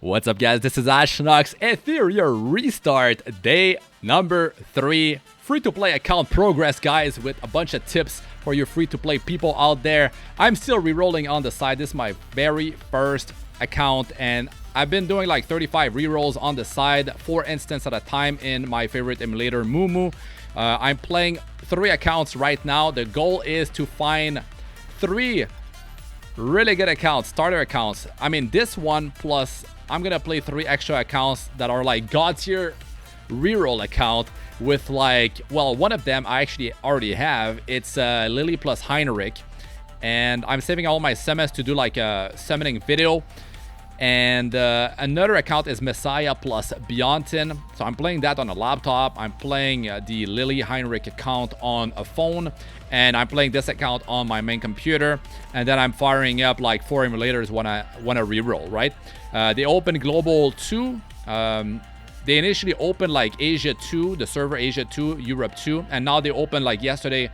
What's up, guys? This is Astranox, Etheria Restart, day number 3. Free-to-play account progress, guys, with a bunch of tips for your free-to-play people out there. I'm still re-rolling on the side. This is my very first account, and I've been doing like 35 re-rolls on the side, 4 instances at a time in my favorite emulator, Mumu. I'm playing 3 accounts right now. The goal is to find 3 really good accounts, starter accounts. I mean, this one plus I'm gonna play 3 extra accounts that are like god tier reroll account with like, well, one of them I actually already have. It's Lily plus Heinrich, and I'm saving all my summons to do like a summoning video. And another account is Messiah plus Beyontin. So I'm playing that on a laptop. I'm playing the Lily Heinrich account on a phone. And I'm playing this account on my main computer. And then I'm firing up like 4 emulators when I want to reroll, right? They opened Global 2. They initially opened like Asia 2, the server Asia 2, Europe 2. And now they opened like yesterday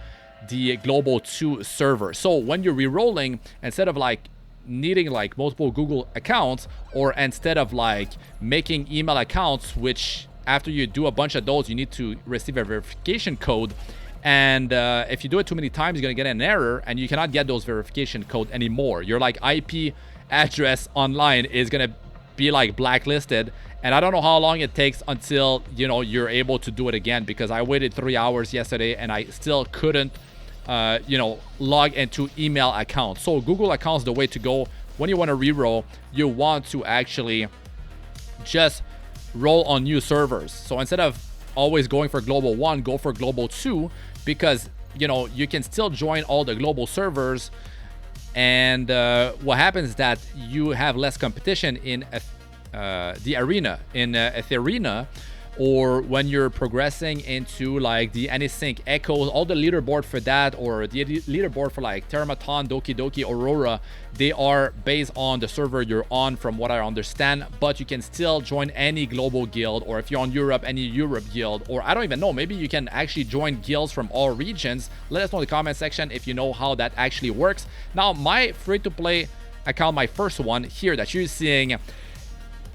the Global 2 server. So when you're rerolling, instead of like needing like multiple Google accounts, or instead of like making email accounts, which after you do a bunch of those you need to receive a verification code, and if you do it too many times you're gonna get an error and you cannot get those verification code anymore. Your like IP address online is gonna be like blacklisted, and I don't know how long it takes until you're able to do it again, because I waited 3 hours yesterday and I still couldn't log into email accounts. So Google accounts the way to go. When you want to reroll, you want to actually just roll on new servers. So instead of always going for Global 1, go for Global 2, because you can still join all the global servers, and what happens is that you have less competition in the arena, in Etheria, or when you're progressing into like the Anysync Echoes, all the leaderboard for that, or the leaderboard for like Terrormaton, Doki Doki, Aurora, they are based on the server you're on, from what I understand. But you can still join any global guild, or if you're on Europe, any Europe guild, or I don't even know, maybe you can actually join guilds from all regions. Let us know in the comment section if you know how that actually works. Now, my free-to-play account, my first one here that you're seeing,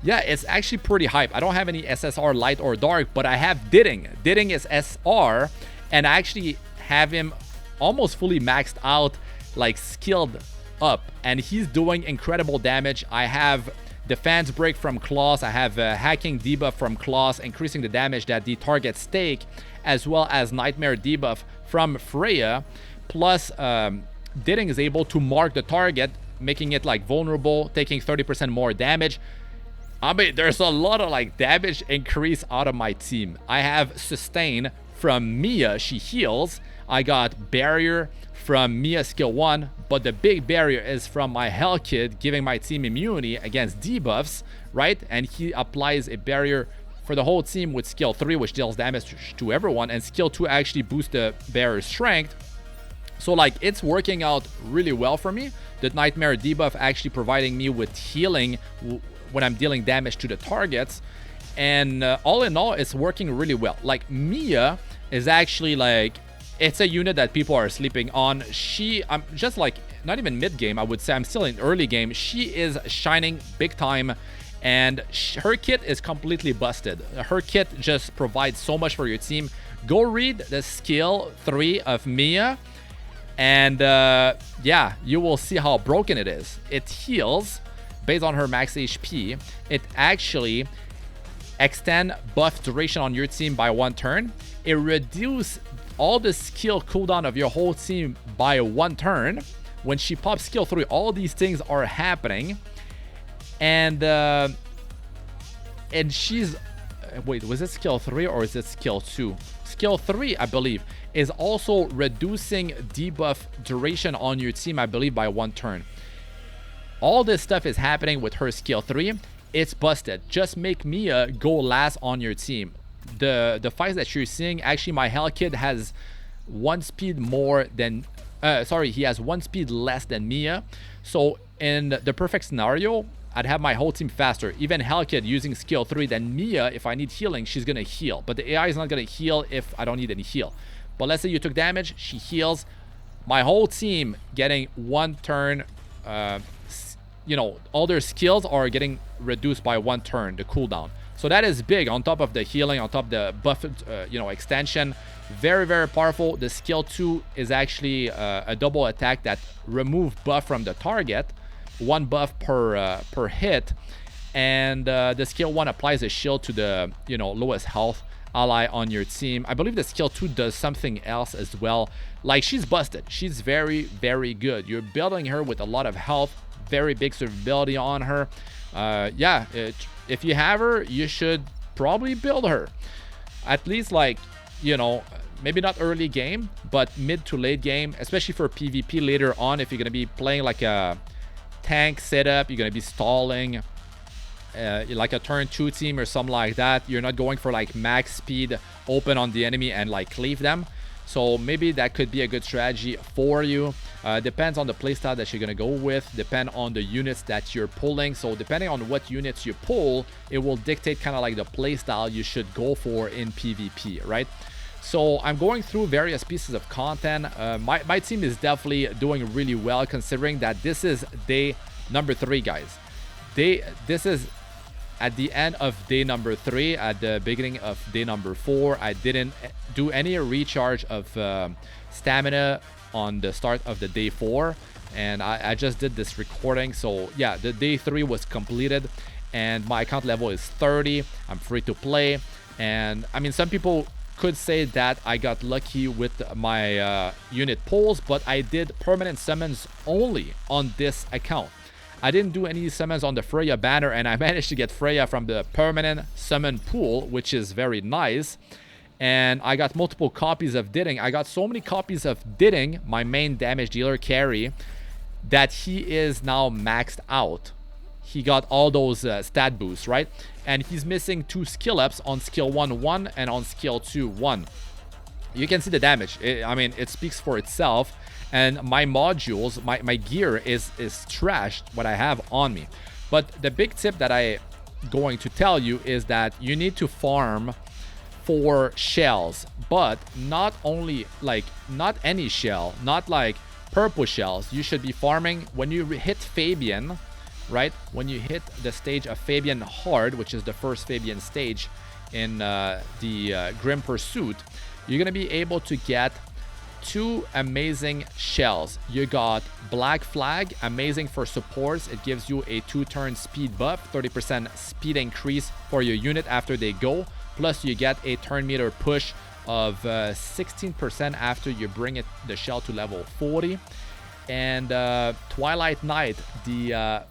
yeah, it's actually pretty hype. I don't have any SSR light or dark, but I have Didding. Didding is SR, and I actually have him almost fully maxed out, like skilled up, and he's doing incredible damage. I have Defense Break from Claws. I have Hacking debuff from Claws, increasing the damage that the targets take, as well as Nightmare debuff from Freya. Plus, Didding is able to mark the target, making it like vulnerable, taking 30% more damage. I mean, there's a lot of like damage increase out of my team. I have Sustain from Mia, she heals. I got Barrier from Mia skill 1, but the big barrier is from my Hell Kid, giving my team immunity against debuffs, right? And he applies a barrier for the whole team with skill 3, which deals damage to everyone, and skill 2 actually boosts the barrier strength. So like, it's working out really well for me. The Nightmare debuff actually providing me with healing when I'm dealing damage to the targets, and all in all, it's working really well. Like, Mia is actually like, it's a unit that people are sleeping on. I'm just like, not even mid game, I would say, I'm still in early game. She is shining big time, and her kit is completely busted. Her kit just provides so much for your team. Go read the skill 3 of Mia, and yeah, you will see how broken it is. It heals based on her max HP. It actually extend buff duration on your team by 1 turn. It reduce all the skill cooldown of your whole team by 1 turn. When she pops skill 3, all these things are happening. And she's, wait, was it skill 3 or is it skill 2? Skill 3, I believe, is also reducing debuff duration on your team, I believe, by 1 turn. All this stuff is happening with her skill 3. It's busted. Just make Mia go last on your team. The fights that you're seeing, actually, my Hell Kid has 1 speed more than... he has 1 speed less than Mia. So in the perfect scenario, I'd have my whole team faster. Even Hell Kid using skill 3, then Mia, if I need healing, she's going to heal. But the AI is not going to heal if I don't need any heal. But let's say you took damage, she heals. My whole team getting 1 turn you know, all their skills are getting reduced by 1 turn, the cooldown. So that is big, on top of the healing, on top of the buff, you know, extension. Very, very powerful. The skill 2 is actually a double attack that remove buff from the target, 1 buff per hit, and the skill 1 applies a shield to the, you know, lowest health ally on your team. I believe the skill 2 does something else as well. Like, she's busted. She's very, very good. You're building her with a lot of health, very big survivability on her. Yeah, if you have her, you should probably build her. At least, like, you know, maybe not early game, but mid to late game, especially for PvP later on. If you're going to be playing like a tank setup, you're going to be stalling, like a turn 2 team or something like that. You're not going for like max speed open on the enemy and like cleave them. So maybe that could be a good strategy for you. Depends on the playstyle that you're going to go with, depend on the units that you're pulling. So depending on what units you pull, it will dictate kind of like the playstyle you should go for in PvP, right? So I'm going through various pieces of content. My team is definitely doing really well, considering that this is day number 3, guys. This is at the end of day number 3, at the beginning of day number 4. I didn't do any recharge of stamina on the start of the day 4, and I just did this recording. So yeah, the day 3 was completed, and my account level is 30. I'm free to play, and I mean, some people could say that I got lucky with my unit pulls, but I did permanent summons only on this account. I didn't do any summons on the Freya banner, and I managed to get Freya from the permanent summon pool, which is very nice. And I got multiple copies of Didding. I got so many copies of Didding, my main damage dealer carry, that he is now maxed out. He got all those stat boosts, right? And he's missing 2 skill ups on skill 1 and on skill 2 1. You can see the damage. I mean, it speaks for itself. And my modules, my gear is trashed, what I have on me. But the big tip that I'm going to tell you is that you need to farm for shells, but not only, like, not any shell, not like purple shells. You should be farming when you hit Fabian, right? When you hit the stage of Fabian hard, which is the first Fabian stage in the Grim Pursuit, you're going to be able to get 2 amazing shells. You got Black Flag, amazing for supports. It gives you a 2-turn speed buff, 30% speed increase for your unit after they go. Plus you get a turn meter push of 16% after you bring the shell to level 40. And Twilight Knight, the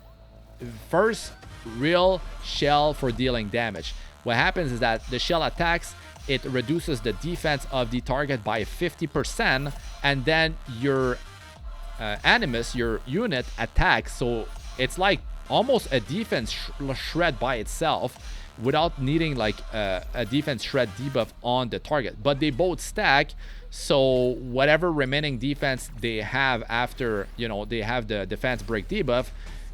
first real shell for dealing damage. What happens is that the shell attacks, it reduces the defense of the target by 50%, and then your animus, your unit, attacks. So it's like almost a defense shred by itself without needing like a defense shred debuff on the target. But they both stack, so whatever remaining defense they have after, you know, they have the defense break debuff,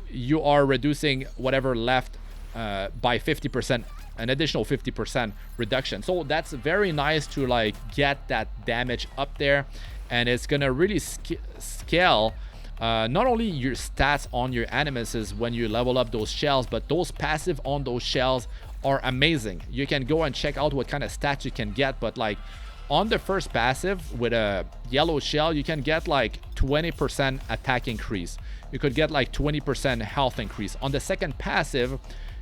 you are reducing whatever left by 50%. An additional 50% reduction. So that's very nice to like get that damage up there, and it's gonna really scale not only your stats on your animuses when you level up those shells, but those passive on those shells are amazing. You can go and check out what kind of stats you can get, but like on the first passive with a yellow shell, you can get like 20% attack increase. You could get like 20% health increase. On the second passive,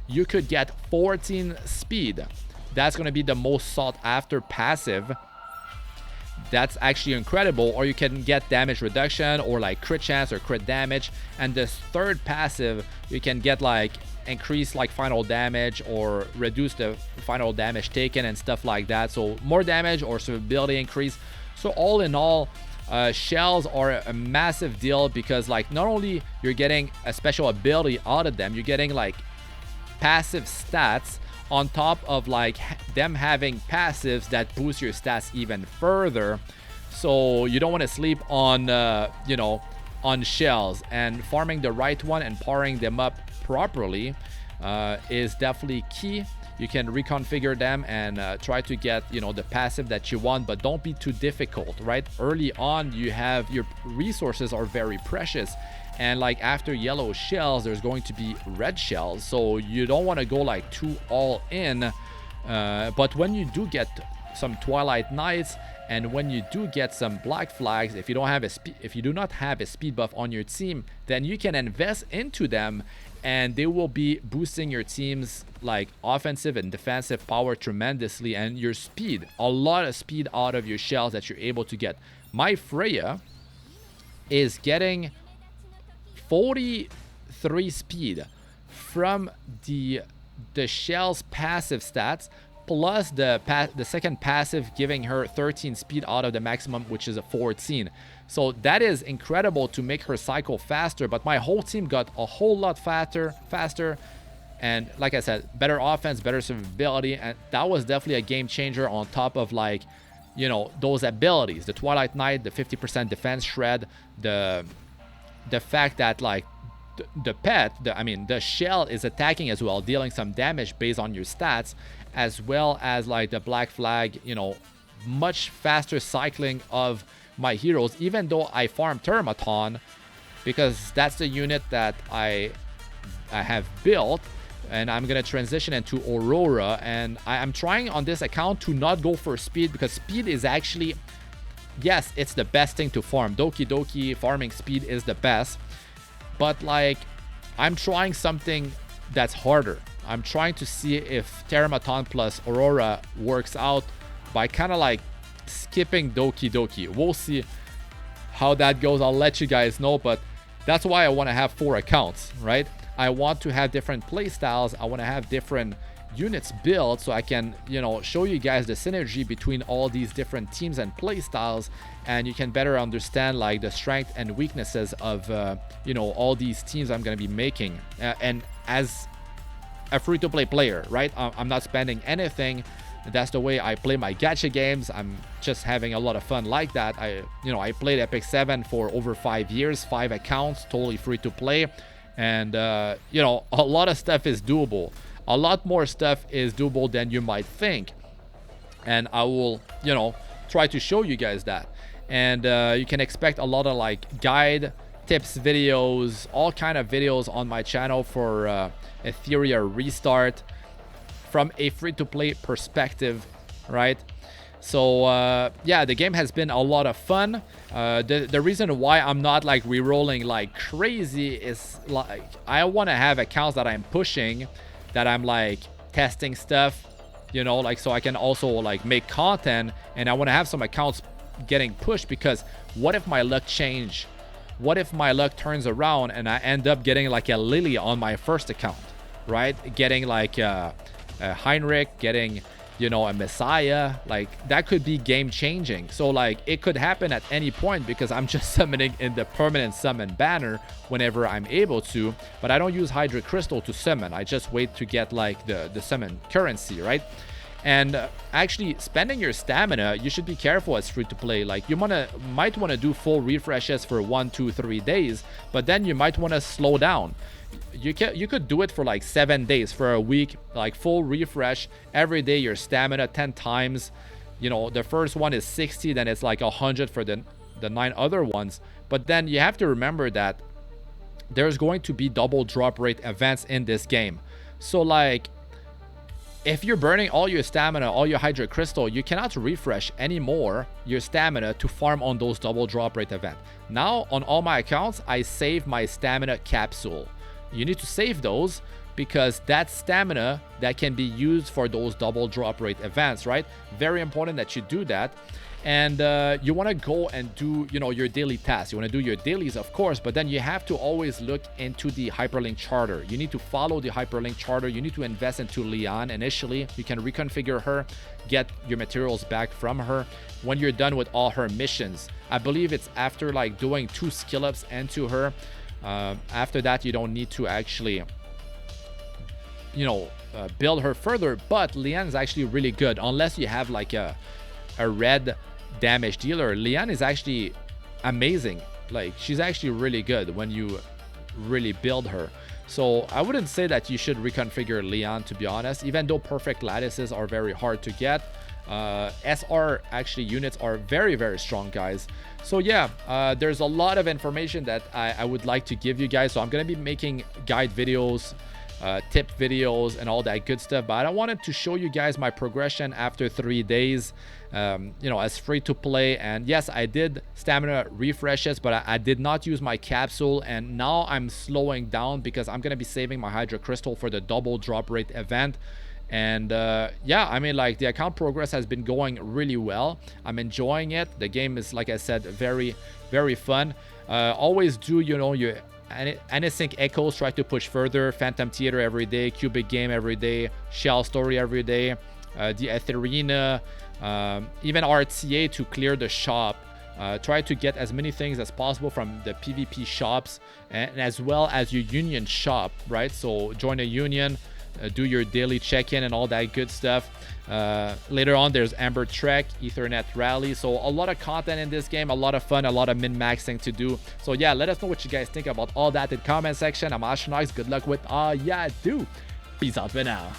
you could get 14 speed. That's going to be the most sought after passive. That's actually incredible. Or you can get damage reduction, or like crit chance or crit damage. And the third passive, you can get like increase like final damage or reduce the final damage taken and stuff like that. So more damage or survivability increase. So all in all, shells are a massive deal, because like not only you're getting a special ability out of them, you're getting like passive stats on top of like them having passives that boost your stats even further. So you don't want to sleep on you know, on shells, and farming the right one and powering them up properly is definitely key. You can reconfigure them and try to get, you know, the passive that you want, but don't be too difficult, right? Early on, you have your resources are very precious, and like after yellow shells there's going to be red shells, so you don't want to go like too all in. But when you do get some Twilight Knights and when you do get some black flags, if you do not have a speed buff on your team, then you can invest into them and they will be boosting your team's like offensive and defensive power tremendously, and your speed, a lot of speed out of your shells that you're able to get. My Freya is getting 43 speed from the shell's passive stats, plus the second passive giving her 13 speed out of the maximum, which is a 14. So that is incredible to make her cycle faster, but my whole team got a whole lot faster, and like I said, better offense, better survivability, and that was definitely a game changer on top of like, you know, those abilities, the Twilight Knight, the 50% defense shred, the fact that like the shell is attacking as well, dealing some damage based on your stats, as well as like the black flag, you know, much faster cycling of my heroes, even though I farm Terrormaton because that's the unit that I have built, and I'm gonna transition into Aurora, and I'm trying on this account to not go for speed, because speed is actually, yes, it's the best thing to farm. Doki Doki farming speed is the best, but like I'm trying something that's harder. I'm trying to see if Terrormaton plus Aurora works out by kind of like skipping Doki Doki. We'll see how that goes. I'll let you guys know, but that's why I want to have 4 accounts, right? I want to have different play styles. I want to have different units built so I can, you know, show you guys the synergy between all these different teams and play styles, and you can better understand like the strength and weaknesses of you know, all these teams I'm going to be making. And as a free-to-play player, right, I'm not spending anything. That's the way I play my gacha games. I'm just having a lot of fun like that. I played Epic 7 for over 5 years, 5 accounts, totally free to play, and you know, a lot of stuff is doable. A lot more stuff is doable than you might think, and I will, you know, try to show you guys that. And you can expect a lot of like guide tips videos, all kind of videos on my channel for Etheria Restart from a free-to-play perspective, right? So yeah, the game has been a lot of fun. The reason why I'm not like re-rolling like crazy is like I want to have accounts that I'm pushing, that I'm like testing stuff, you know, like so I can also like make content, and I want to have some accounts getting pushed, because what if my luck change? What if my luck turns around and I end up getting like a Lily on my first account, right? Getting like Heinrich, getting, you know, a Messiah, like that could be game changing. So like it could happen at any point, because I'm just summoning in the permanent summon banner whenever I'm able to, but I don't use Hydra Crystal to summon. I just wait to get like the summon currency, right? And actually spending your stamina, you should be careful as free to play. Like you might want to do full refreshes for 1, 2, 3 days, but then you might want to slow down. You could do it for like 7 days, for a week, like full refresh every day, your stamina 10 times. You know, the first one is 60, then it's like 100 for the 9 other ones. But then you have to remember that there's going to be double drop rate events in this game. So like if you're burning all your stamina, all your Hydra Crystal, you cannot refresh anymore your stamina to farm on those double drop rate events. Now on all my accounts, I save my stamina capsule. You need to save those, because that's stamina that can be used for those double drop rate events, right? Very important that you do that. And you want to go and do, you know, your daily tasks. You want to do your dailies, of course, but then you have to always look into the hyperlink charter. You need to follow the hyperlink charter. You need to invest into Leon initially. You can reconfigure her, get your materials back from her when you're done with all her missions. I believe it's after like doing 2 skill ups into her. After that, you don't need to actually, you know, build her further. But Leon is actually really good, unless you have like a red damage dealer. Leon is actually amazing. Like she's actually really good when you really build her. So I wouldn't say that you should reconfigure Leon, to be honest, even though perfect lattices are very hard to get. SR actually units are very, very strong, guys. So yeah, there's a lot of information that I would like to give you guys. So I'm going to be making guide videos, tip videos and all that good stuff, but I wanted to show you guys my progression after 3 days, you know, as free to play. And yes, I did stamina refreshes, but I did not use my capsule, and now I'm slowing down because I'm gonna be saving my Hydra Crystal for the double drop rate event. And yeah, I mean, like, the account progress has been going really well. I'm enjoying it. The game is, like I said, very, very fun. Always do, you know, your Anasync Echoes, try to push further. Phantom Theater every day, Cubic Game every day, Shell Story every day, the Etheria, even RTA to clear the shop. Try to get as many things as possible from the PvP shops, and as well as your union shop, right? So join a union, do your daily check-in and all that good stuff. Later on, there's Amber Trek, Ethernet Rally. So a lot of content in this game, a lot of fun, a lot of min-maxing to do. So yeah, let us know what you guys think about all that in the comment section. I'm Astranox. Good luck with all ya do. Peace out for now.